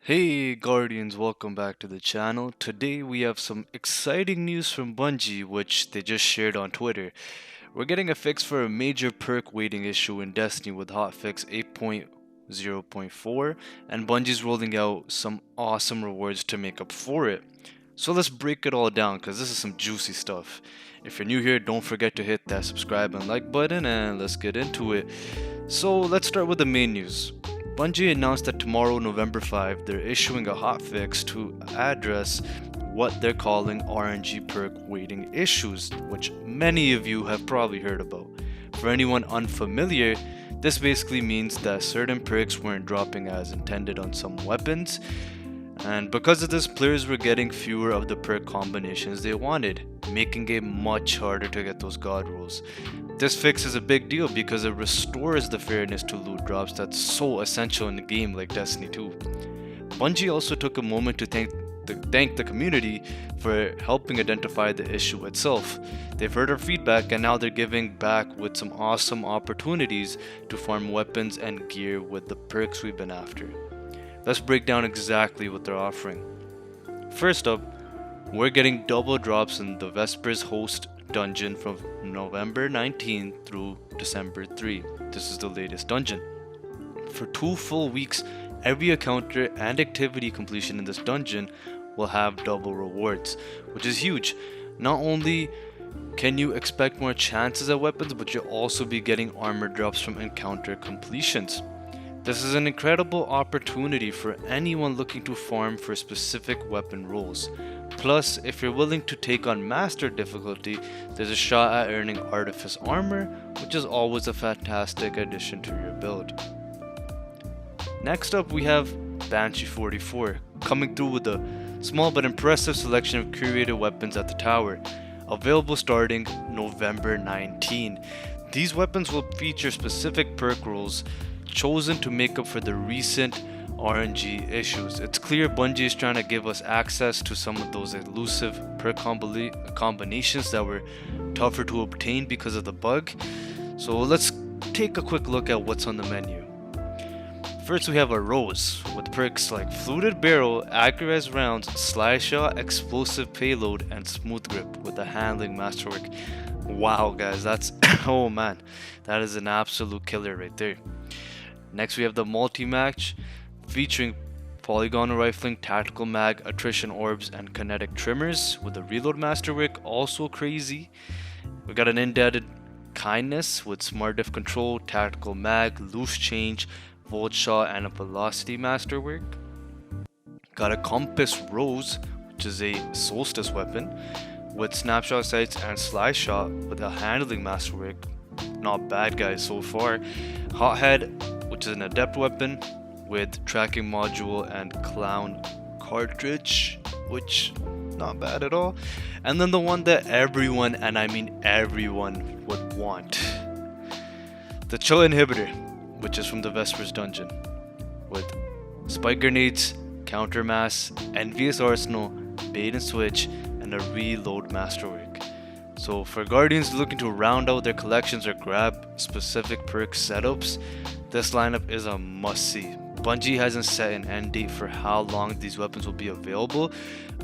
Hey Guardians, welcome back to the channel. Today we have some exciting news from Bungie, which they just shared on Twitter. We're getting a fix for a major perk waiting issue in Destiny with hotfix 8.0.4, and Bungie's rolling out some awesome rewards to make up for it. So let's break it all down because this is some juicy stuff. If you're new here, don't forget to hit that subscribe and like button, and let's get into it. So let's start with the main news. Bungie announced that tomorrow, November 5, they're issuing a hotfix to address what they're calling RNG perk waiting issues, which many of you have probably heard about. For anyone unfamiliar, this basically means that certain perks weren't dropping as intended on some weapons, and because of this, players were getting fewer of the perk combinations they wanted, making it much harder to get those god rolls. This fix is a big deal because it restores the fairness to loot drops that's so essential in a game like Destiny 2. Bungie also took a moment to thank the community for helping identify the issue itself. They've heard our feedback and now they're giving back with some awesome opportunities to farm weapons and gear with the perks we've been after. Let's break down exactly what they're offering. First up, we're getting double drops in the Vespers Host dungeon from November 19 through December 3. This is the latest dungeon. For 2 full weeks, every encounter and activity completion in this dungeon will have double rewards, which is huge. Not only can you expect more chances at weapons, but you'll also be getting armor drops from encounter completions. This is an incredible opportunity for anyone looking to farm for specific weapon roles. Plus, if you're willing to take on Master difficulty, there's a shot at earning Artifice Armor, which is always a fantastic addition to your build. Next up, we have Banshee 44, coming through with a small but impressive selection of curated weapons at the tower, available starting November 19. These weapons will feature specific perk roles chosen to make up for the recent RNG issues. It's clear Bungie is trying to give us access to some of those elusive perk combinations that were tougher to obtain because of the bug. So let's take a quick look at what's on the menu. First, we have a Rose with perks like Fluted Barrel, Accurate as Rounds, Slide Shot, Explosive Payload, and Smooth Grip with the Handling Masterwork. Wow, guys, that's oh man, that is an absolute killer right there. Next, we have the Multi-Match featuring Polygonal Rifling, Tactical Mag, Attrition Orbs, and Kinetic Trimmers with the Reload Masterwork, also crazy. We got an Indebted Kindness with Smart Diff Control, Tactical Mag, Loose Change, Volt Shot, and a Velocity Masterwork. Got a Compass Rose, which is a Solstice weapon, with Snapshot Sights and Slide Shot with a Handling Masterwork. Not bad, guys, so far. Hothead, which is an Adept weapon with Tracking Module and Clown Cartridge, which not bad at all. And then the one that everyone, and I mean everyone, would want, the Chill Inhibitor, which is from the Vespers dungeon, with Spike Grenades, Counter Mass, Envious Arsenal, Bait and Switch, and a Reload Masterwork. So for Guardians looking to round out their collections or grab specific perk setups, this lineup is a must-see. Bungie hasn't set an end date for how long these weapons will be available,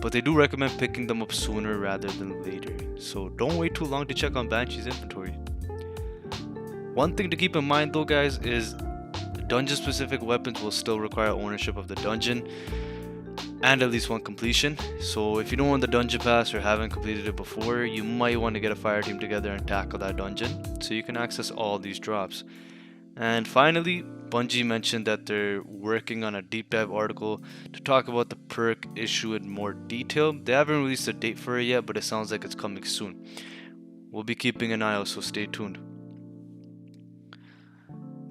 but they do recommend picking them up sooner rather than later. So don't wait too long to check on Banshee's inventory. One thing to keep in mind though, guys, is dungeon-specific weapons will still require ownership of the dungeon and at least one completion. So if you don't want the dungeon pass or haven't completed it before, you might want to get a fire team together and tackle that dungeon so you can access all these drops. And finally, Bungie mentioned that they're working on a deep dive article to talk about the perk issue in more detail. They haven't released a date for it yet, but it sounds like it's coming soon. We'll be keeping an eye out, so stay tuned.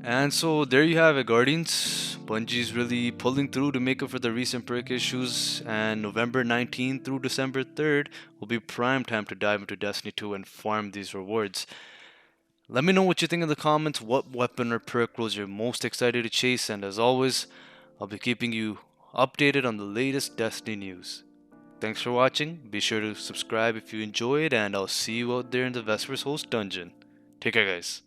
And so there you have it, Guardians. Bungie's really pulling through to make up for the recent perk issues, and November 19th through December 3rd will be prime time to dive into Destiny 2 and farm these rewards. Let me know what you think in the comments, what weapon or perk roles you're most excited to chase, and as always, I'll be keeping you updated on the latest Destiny news. Thanks for watching, be sure to subscribe if you enjoyed, and I'll see you out there in the Vespers Host dungeon. Take care, guys.